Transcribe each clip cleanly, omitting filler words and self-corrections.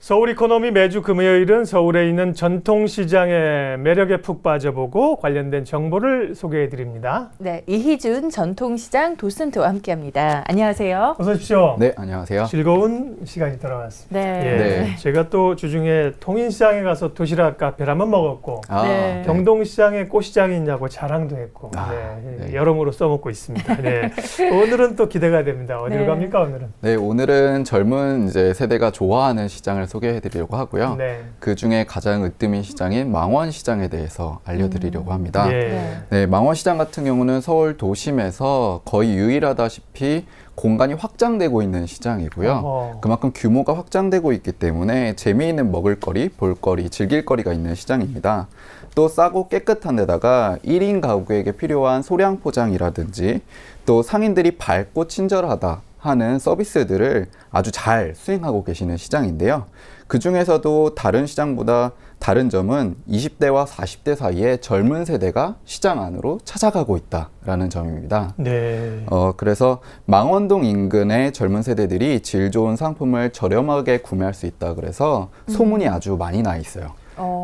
서울 이코노미 매주 금요일은 서울에 있는 전통시장의 매력에 푹 빠져보고 관련된 정보를 소개해드립니다. 네, 이희준 전통시장 도슨트와 함께합니다. 안녕하세요. 어서 오십시오. 네, 안녕하세요. 즐거운 시간이 돌아왔습니다. 네. 예, 네. 제가 또 주중에 통인시장에 가서 도시락 카페를 한번 먹었고 네. 경동시장에 꽃시장이 있냐고 자랑도 했고 네. 여러모로 써먹고 있습니다. 네. 오늘은 또 기대가 됩니다. 어디로 네. 갑니까 오늘은? 네, 오늘은 젊은 이제 세대가 좋아하는 시장을 소개해드리려고 하고요. 네. 그 중에 가장 으뜸인 시장인 망원시장에 대해서 알려드리려고 합니다. 예. 네, 망원시장 같은 경우는 서울 도심에서 거의 유일하다시피 공간이 확장되고 있는 시장이고요. 어허. 그만큼 규모가 확장되고 있기 때문에 재미있는 먹을거리, 볼거리, 즐길거리가 있는 시장입니다. 또 싸고 깨끗한 데다가 1인 가구에게 필요한 소량 포장이라든지 또 상인들이 밝고 친절하다 하는 서비스들을 아주 잘 수행하고 계시는 시장인데요. 그 중에서도 다른 시장보다 다른 점은 20대와 40대 사이에 젊은 세대가 시장 안으로 찾아가고 있다라는 점입니다. 네. 그래서 망원동 인근의 젊은 세대들이 질 좋은 상품을 저렴하게 구매할 수 있다 그래서 소문이 아주 많이 나 있어요.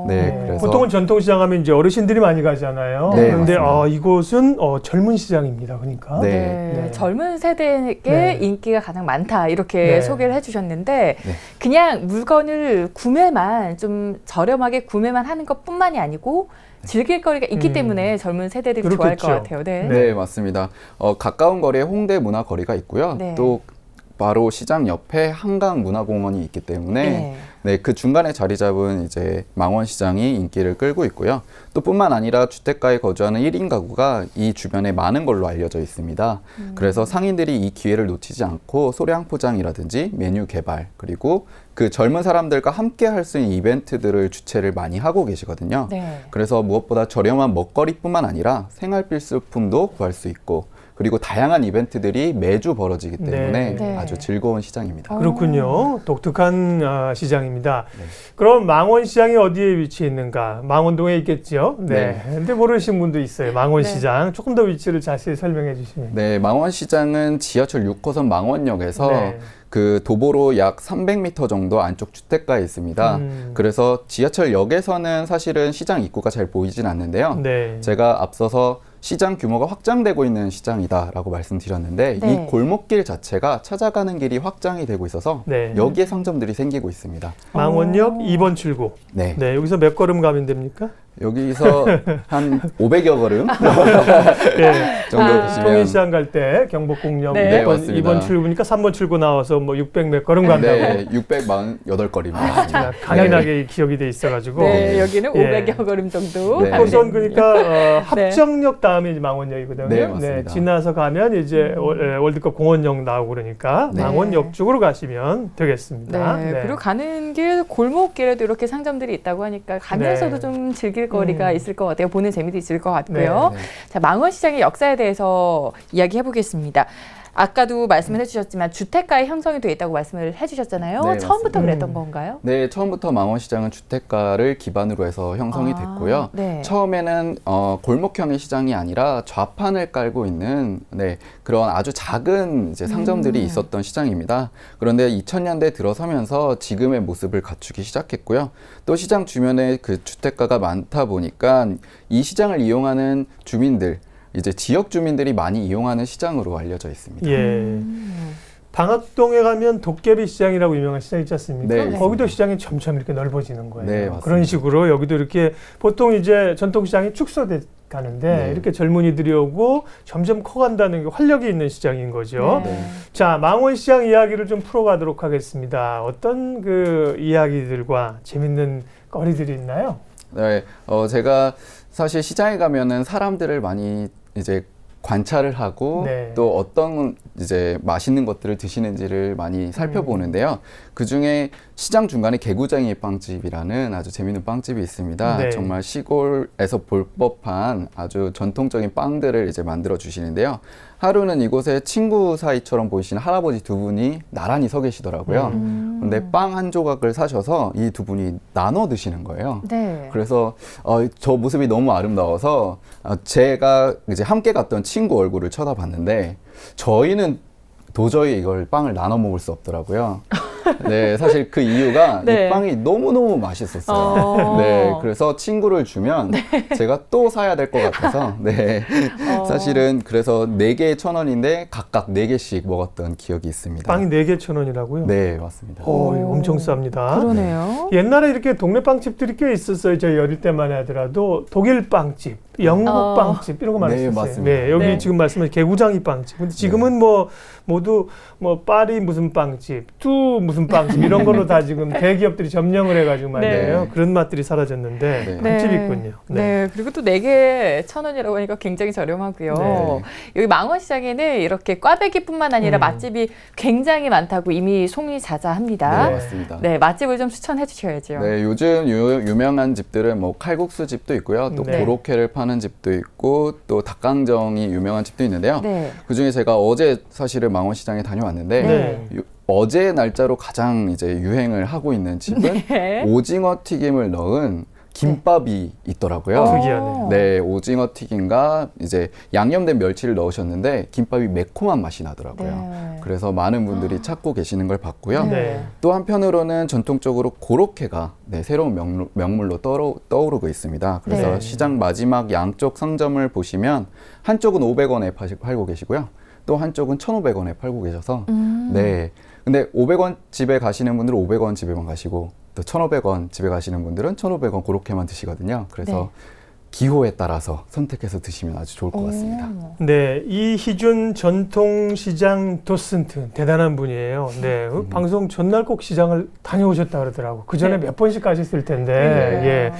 네, 그래서 보통은 전통시장 하면 이제 어르신들이 많이 가잖아요. 네, 그런데 맞습니다. 이곳은 젊은 시장입니다. 그러니까. 네. 네. 젊은 세대에게 네. 인기가 가장 많다 이렇게 네. 소개를 해주셨는데 네. 그냥 물건을 구매만 좀 저렴하게 구매만 하는 것뿐만이 아니고 즐길 거리가 있기 때문에 젊은 세대들이 좋아할 것 그렇겠죠. 같아요. 네. 네, 맞습니다. 가까운 거리에 홍대 문화거리가 있고요. 네. 또 바로 시장 옆에 한강 문화공원이 있기 때문에 네, 그 중간에 자리 잡은 이제 망원시장이 인기를 끌고 있고요. 또 뿐만 아니라 주택가에 거주하는 1인 가구가 이 주변에 많은 걸로 알려져 있습니다. 그래서 상인들이 이 기회를 놓치지 않고 소량 포장이라든지 메뉴 개발 그리고 그 젊은 사람들과 함께 할 수 있는 이벤트들을 주최를 많이 하고 계시거든요. 네. 그래서 무엇보다 저렴한 먹거리뿐만 아니라 생활 필수품도 구할 수 있고 그리고 다양한 이벤트들이 매주 벌어지기 때문에 네. 아주 즐거운 시장입니다. 그렇군요. 독특한 시장입니다. 네. 그럼 망원시장이 어디에 위치해 있는가? 망원동에 있겠죠? 네. 네. 근데 모르시는 분도 있어요. 망원시장. 조금 더 위치를 자세히 설명해 주시면. 네, 망원시장은 지하철 6호선 망원역에서 네. 그 도보로 약 300m 정도 안쪽 주택가에 있습니다. 그래서 지하철역에서는 사실은 시장 입구가 잘 보이진 않는데요. 네. 제가 앞서서 시장 규모가 확장되고 있는 시장이다라고 말씀드렸는데 네. 이 골목길 자체가 찾아가는 길이 확장이 되고 있어서 네. 여기에 상점들이 생기고 있습니다. 망원역 2번 출구. 네, 네. 여기서 몇 걸음 가면 됩니까? 여기서 한 500여 걸음 네. 정도 되시면 통인시장 갈 때 경복궁역 네. 2번, 맞습니다. 2번 출구니까 3번 출구 나와서 뭐 600 몇 걸음 간다고. 네, 648거리입니다. 제가 강인하게 기억이 돼 있어가지고. 네, 여기는 예. 500여 걸음 정도. 네. 가면 호선 됩니다. 그러니까 합정역 다음에 이제 망원역이거든요. 네, 맞습니다. 지나서 가면 이제 월드컵 공원역 나오고 그러니까 네. 망원역 쪽으로 가시면 되겠습니다. 네. 그리고 가는 길 골목길에도 이렇게 상점들이 있다고 하니까 가면서도 네. 좀 즐길 거리가 있을 것 같아요. 보는 재미도 있을 것 같고요. 네. 자, 망원시장의 역사에 대해서 이야기해 보겠습니다. 아까도 말씀을 해주셨지만 주택가의 형성이 돼 있다고 말씀을 해주셨잖아요. 네, 처음부터 맞습니다. 그랬던 건가요? 네, 처음부터 망원시장은 주택가를 기반으로 해서 형성이 됐고요. 네. 처음에는 골목형의 시장이 아니라 좌판을 깔고 있는 그런 아주 작은 이제 상점들이 있었던 시장입니다. 그런데 2000년대 들어서면서 지금의 모습을 갖추기 시작했고요. 또 시장 주변에 그 주택가가 많다 보니까 이 시장을 이용하는 주민들 이제 지역 주민들이 많이 이용하는 시장으로 알려져 있습니다. 예. 방학동에 가면 도깨비 시장이라고 유명한 시장 있지 않습니까? 네, 거기도 맞습니다. 시장이 점점 이렇게 넓어지는 거예요. 네, 맞습니다. 그런 식으로 여기도 이렇게 보통 이제 전통시장이 축소돼 가는데 네. 이렇게 젊은이들이 오고 점점 커간다는 게 활력이 있는 시장인 거죠. 네. 자, 망원시장 이야기를 좀 풀어가도록 하겠습니다. 어떤 그 이야기들과 재밌는 거리들이 있나요? 네, 제가 사실 시장에 가면은 사람들을 많이 이제 관찰을 하고 네. 또 어떤 이제 맛있는 것들을 드시는지를 많이 살펴보는데요. 그 중에 시장 중간에 개구쟁이 빵집이라는 아주 재밌는 빵집이 있습니다. 네. 정말 시골에서 볼 법한 아주 전통적인 빵들을 이제 만들어 주시는데요. 하루는 이곳에 친구 사이처럼 보이시는 할아버지 두 분이 나란히 서 계시더라고요. 근데 빵 한 조각을 사셔서 이 두 분이 나눠 드시는 거예요. 네. 그래서 저 모습이 너무 아름다워서 제가 이제 함께 갔던 친구 얼굴을 쳐다봤는데 저희는 도저히 이걸 빵을 나눠 먹을 수 없더라고요. 네, 사실 그 이유가 네. 이 빵이 너무너무 맛있었어요. 네, 그래서 친구를 주면 제가 또 사야 될 것 같아서, 네. 사실은 그래서 4개 1,000원인데 각각 4개씩 먹었던 기억이 있습니다. 빵이 4개 1,000원이라고요? 네, 맞습니다. 오, 이거 엄청 쌉니다. 그러네요. 옛날에 이렇게 동네 빵집들이 꽤 있었어요. 저희 어릴 때만 하더라도 독일 빵집, 영국 빵집 이런 거 많이 네, 있었어요. 맞습니다. 네, 여기 네. 지금 말씀하신 개구장이 빵집. 근데 지금은 뭐 모두 뭐 파리 무슨 빵집, 뚜 무슨 빵집 이런 걸로 다 지금 대기업들이 점령을 해가지고 말이에요. 네. 그런 맛들이 사라졌는데 네. 빵집이 있군요. 네. 그리고 또 4개 1,000원이라고 하니까 굉장히 저렴하고요. 네. 여기 망원시장에는 이렇게 꽈배기뿐만 아니라 맛집이 굉장히 많다고 이미 송이 자자합니다. 네, 맞습니다. 네, 맛집을 좀 추천해 주셔야죠. 네, 요즘 유명한 집들은 뭐 칼국수 집도 있고요. 또 네. 고로케를 파는 집도 있고 또 닭강정이 유명한 집도 있는데요. 네. 그중에 제가 어제 사실은 망원시장에 다녀왔는데 네. 어제 날짜로 가장 이제 유행을 하고 있는 집은 네. 오징어 튀김을 넣은 김밥이 있더라고요. 특이하네. 네, 오징어 튀김과 이제 양념된 멸치를 넣으셨는데 김밥이 매콤한 맛이 나더라고요. 네. 그래서 많은 분들이 찾고 계시는 걸 봤고요. 네. 또 한편으로는 전통적으로 고로케가 새로운 명물로 떠오르고 있습니다. 그래서 네. 시장 마지막 양쪽 상점을 보시면 한쪽은 500원에 팔고 계시고요. 또 한쪽은 1,500원에 팔고 계셔서 네. 근데 500원 집에 가시는 분들은 500원 집에만 가시고 또 1,500원 집에 가시는 분들은 1,500원 고로케만 드시거든요. 그래서 기호에 따라서 선택해서 드시면 아주 좋을 것 같습니다. 네, 이희준 전통시장 도슨트 대단한 분이에요. 네, 방송 전날 꼭 시장을 다녀오셨다 그러더라고. 그 전에 네. 몇 번씩 가셨을 텐데, 네. 예.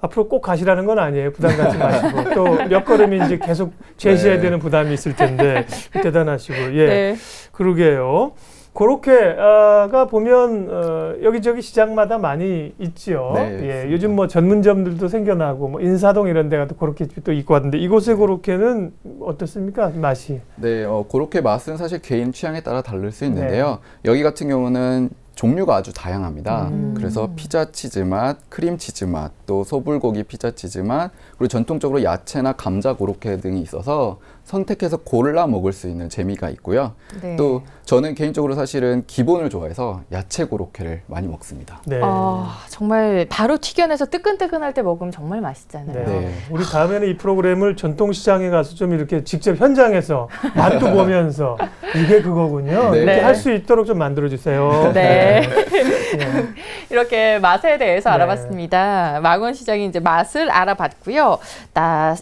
앞으로 꼭 가시라는 건 아니에요. 부담 갖지 마시고 또 몇 걸음인지 계속 재셔야 네. 되는 부담이 있을 텐데 대단하시고, 예, 네. 그러게요. 그렇게가 보면 여기저기 시장마다 많이 있죠. 네, 예, 있습니다. 요즘 뭐 전문점들도 생겨나고 뭐 인사동 이런 데가 또 그렇게 또 있고 하던데 이곳의 고로케는 어떻습니까? 맛이? 네, 고로케 맛은 사실 개인 취향에 따라 다를 수 있는데요. 여기 같은 경우는 종류가 아주 다양합니다. 그래서 피자 치즈 맛, 크림 치즈 맛, 또 소불고기 피자 치즈 맛, 그리고 전통적으로 야채나 감자 고로케 등이 있어서 선택해서 골라 먹을 수 있는 재미가 있고요. 네. 또 저는 개인적으로 사실은 기본을 좋아해서 야채 고로케를 많이 먹습니다. 네. 정말 바로 튀겨내서 뜨끈뜨끈할 때 먹으면 정말 맛있잖아요. 네. 네. 우리 다음에는 이 프로그램을 전통시장에 가서 좀 이렇게 직접 현장에서 맛도 보면서 이게 그거군요. 네. 이렇게 네. 할 수 있도록 좀 만들어주세요. 네. 네. 이렇게 맛에 대해서 네. 알아봤습니다. 망원시장이 이제 맛을 알아봤고요.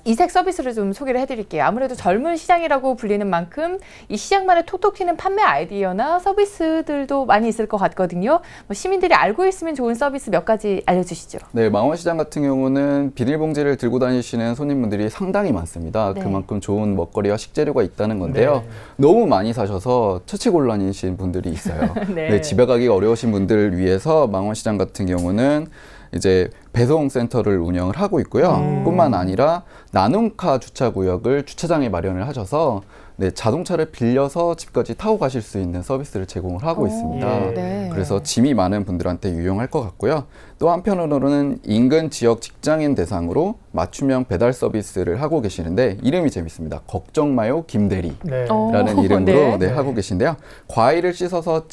이색 서비스를 좀 소개를 해드릴게요. 아무래도 젊은 시장이라고 불리는 만큼 이 시장만의 톡톡 튀는 판매 아이디어나 서비스들도 많이 있을 것 같거든요. 뭐 시민들이 알고 있으면 좋은 서비스 몇 가지 알려주시죠. 네, 망원시장 같은 경우는 비닐봉지를 들고 다니시는 손님분들이 상당히 많습니다. 네. 그만큼 좋은 먹거리와 식재료가 있다는 건데요. 네. 너무 많이 사셔서 처치곤란이신 분들이 있어요. 네. 네, 집에 가기가 어려우신 분들을 위해서 망원시장 같은 경우는 이제 배송센터를 운영을 하고 있고요. 뿐만 아니라 나눔카 주차구역을 주차장에 마련을 하셔서 네, 자동차를 빌려서 집까지 타고 가실 수 있는 서비스를 제공을 하고 있습니다. 예. 네. 그래서 짐이 많은 분들한테 유용할 것 같고요. 또 한편으로는 인근 지역 직장인 대상으로 맞춤형 배달 서비스를 하고 계시는데 이름이 재밌습니다. 걱정 마요 김대리. 네. 라는 오, 이름으로 네. 하고 계신데요. 과일을 씻어서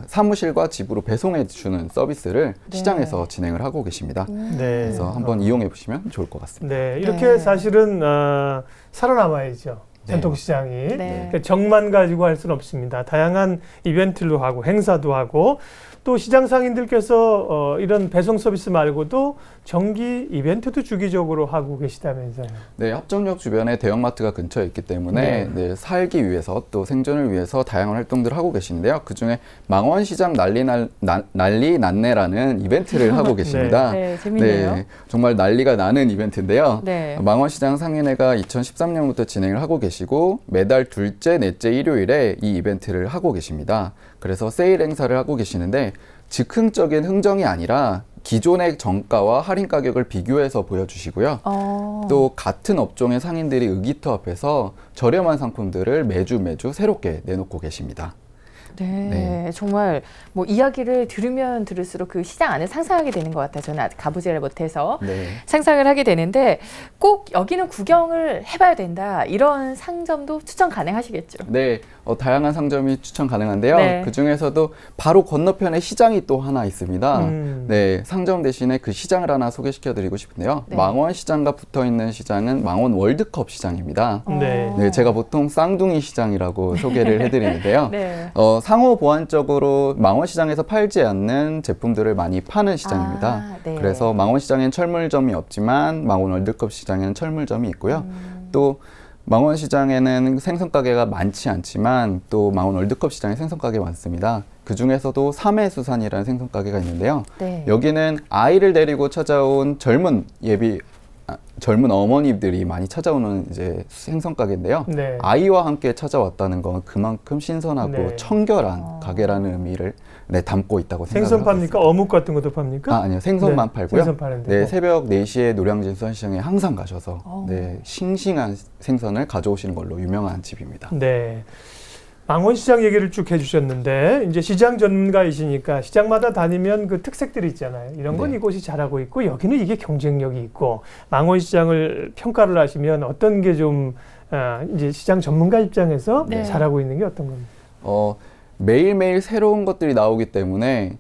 사무실과 집으로 배송해 주는 서비스를 네. 시장에서 진행을 하고 계십니다. 네. 그래서 한번 이용해 보시면 좋을 것 같습니다. 네. 이렇게 네. 사실은 살아남아야죠. 전통시장이. 네. 그러니까 정만 가지고 할 수는 없습니다. 다양한 이벤트도 하고 행사도 하고 또 시장 상인들께서 이런 배송 서비스 말고도 정기 이벤트도 주기적으로 하고 계시다면서요. 네, 합정역 주변에 대형마트가 근처에 있기 때문에 네, 살기 위해서 또 생존을 위해서 다양한 활동들을 하고 계시는데요. 그중에 망원시장 난리 났네라는 이벤트를 하고 계십니다. 네, 재밌네요. 네, 정말 난리가 나는 이벤트인데요. 네. 망원시장 상인회가 2013년부터 진행을 하고 계시고 매달 둘째, 넷째 일요일에 이 이벤트를 하고 계십니다. 그래서 세일 행사를 하고 계시는데 즉흥적인 흥정이 아니라 기존의 정가와 할인 가격을 비교해서 보여주시고요. 또 같은 업종의 상인들이 의기투합해서 저렴한 상품들을 매주 새롭게 내놓고 계십니다. 네, 정말 뭐 이야기를 들으면 들을수록 그 시장 안을 상상하게 되는 것 같아요. 저는 아직 가보지를 못해서 네. 상상을 하게 되는데 꼭 여기는 구경을 해봐야 된다. 이런 상점도 추천 가능하시겠죠? 네, 다양한 상점이 추천 가능한데요. 네. 그 중에서도 바로 건너편에 시장이 또 하나 있습니다. 네, 상점 대신에 그 시장을 하나 소개시켜드리고 싶은데요. 네. 망원시장과 붙어있는 시장은 망원 월드컵 시장입니다. 네. 네, 제가 보통 쌍둥이 시장이라고 소개를 해드리는데요. 네. 상호 보완적으로 망원시장에서 팔지 않는 제품들을 많이 파는 시장입니다. 아, 네. 그래서 망원시장엔 철물점이 없지만 망원 월드컵 시장에는 철물점이 있고요. 또 망원시장에는 생선 가게가 많지 않지만 또 망원 월드컵 시장에 생선 가게 많습니다. 그 중에서도 삼해수산이라는 생선 가게가 있는데요. 네. 여기는 아이를 데리고 찾아온 젊은 어머니들이 많이 찾아오는 이제 생선 가게인데요. 네. 아이와 함께 찾아왔다는 건 그만큼 신선하고 네. 청결한 가게라는 의미를 담고 있다고 생선 생각을 하고 팝니까? 어묵 같은 것도 팝니까? 아니요. 생선만 네, 팔고요. 생선 파는데. 네, 새벽 4시에 노량진 수산시장에 항상 가셔서 어. 네, 싱싱한 생선을 가져오시는 걸로 유명한 집입니다. 네. 망원시장 얘기를 쭉 해주셨는데 이제 시장 전문가이시니까 시장마다 다니면 그 특색들이 있잖아요. 이런 건 네. 이곳이 잘하고 있고 여기는 이게 경쟁력이 있고 망원시장을 평가를 하시면 어떤 게 좀 이제 시장 전문가 입장에서 네. 잘하고 있는 게 어떤 겁니까? 매일매일 새로운 것들이 나오기 때문에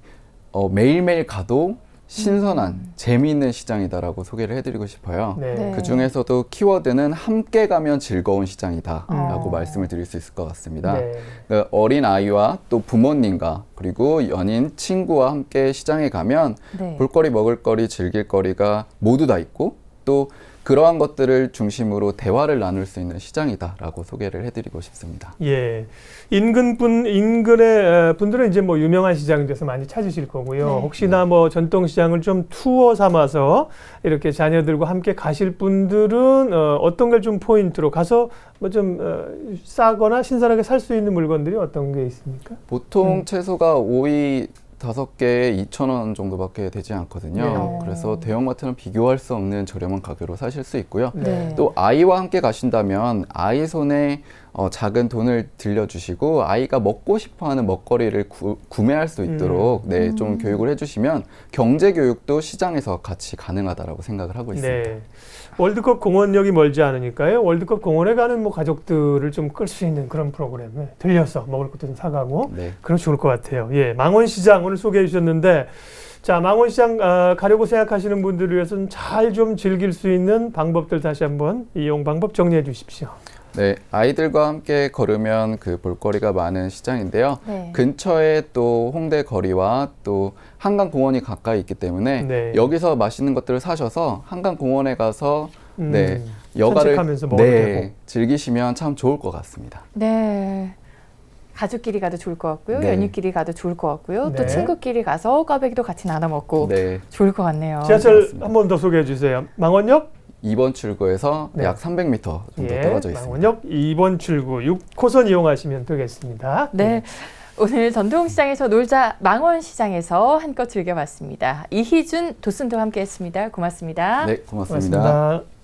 매일매일 가도 신선한 재미있는 시장이다라고 소개를 해드리고 싶어요. 네. 네. 그 중에서도 키워드는 함께 가면 즐거운 시장이다라고 어. 말씀을 드릴 수 있을 것 같습니다. 네. 그 어린 아이와 또 부모님과 그리고 연인, 친구와 함께 시장에 가면 네. 볼거리, 먹을거리, 즐길거리가 모두 다 있고 또 그러한 것들을 중심으로 대화를 나눌 수 있는 시장이다라고 소개를 해드리고 싶습니다. 예. 인근의 분들은 이제 뭐 유명한 시장이 돼서 많이 찾으실 거고요. 네. 혹시나 뭐 전통시장을 좀 투어 삼아서 이렇게 자녀들과 함께 가실 분들은 어떤 걸 좀 포인트로 가서 뭐 좀 싸거나 신선하게 살 수 있는 물건들이 어떤 게 있습니까? 보통 채소가 오이 5개에 2,000원 정도밖에 되지 않거든요. 네. 그래서 대형마트는 비교할 수 없는 저렴한 가격으로 사실 수 있고요. 네. 또 아이와 함께 가신다면 아이 손에 작은 돈을 들려주시고 아이가 먹고 싶어하는 먹거리를 구매할 수 있도록 좀 교육을 해주시면 경제 교육도 시장에서 같이 가능하다라고 생각을 하고 있습니다. 네. 월드컵 공원역이 멀지 않으니까요. 월드컵 공원에 가는 뭐 가족들을 좀 끌 수 있는 그런 프로그램에 들려서 먹을 것도 좀 사가고 네. 그럼 좋을 것 같아요. 예, 망원시장 오늘 소개해 주셨는데 자, 망원시장 가려고 생각하시는 분들을 위해서는 잘 좀 즐길 수 있는 방법들 다시 한번 이용 방법 정리해 주십시오. 네, 아이들과 함께 걸으면 그 볼거리가 많은 시장인데요. 네. 근처에 또 홍대 거리와 또 한강공원이 가까이 있기 때문에 네. 여기서 맛있는 것들을 사셔서 한강공원에 가서 여가를 산책하면서 먹어도 되고. 즐기시면 참 좋을 것 같습니다. 네. 가족끼리 가도 좋을 것 같고요. 네. 연인끼리 가도 좋을 것 같고요. 네. 또 친구끼리 가서 꽈배기도 같이 나눠 먹고 네, 좋을 것 같네요. 지하철 그렇습니다. 한 번 더 소개해 주세요. 망원역 2번 출구에서 네. 약 300m 정도 예, 떨어져 있습니다. 망원역 2번 출구 6호선 이용하시면 되겠습니다. 네. 오늘 전통시장에서 놀자 망원시장에서 한껏 즐겨봤습니다. 이희준 도슨도 함께했습니다. 고맙습니다. 네, 고맙습니다. 고맙습니다.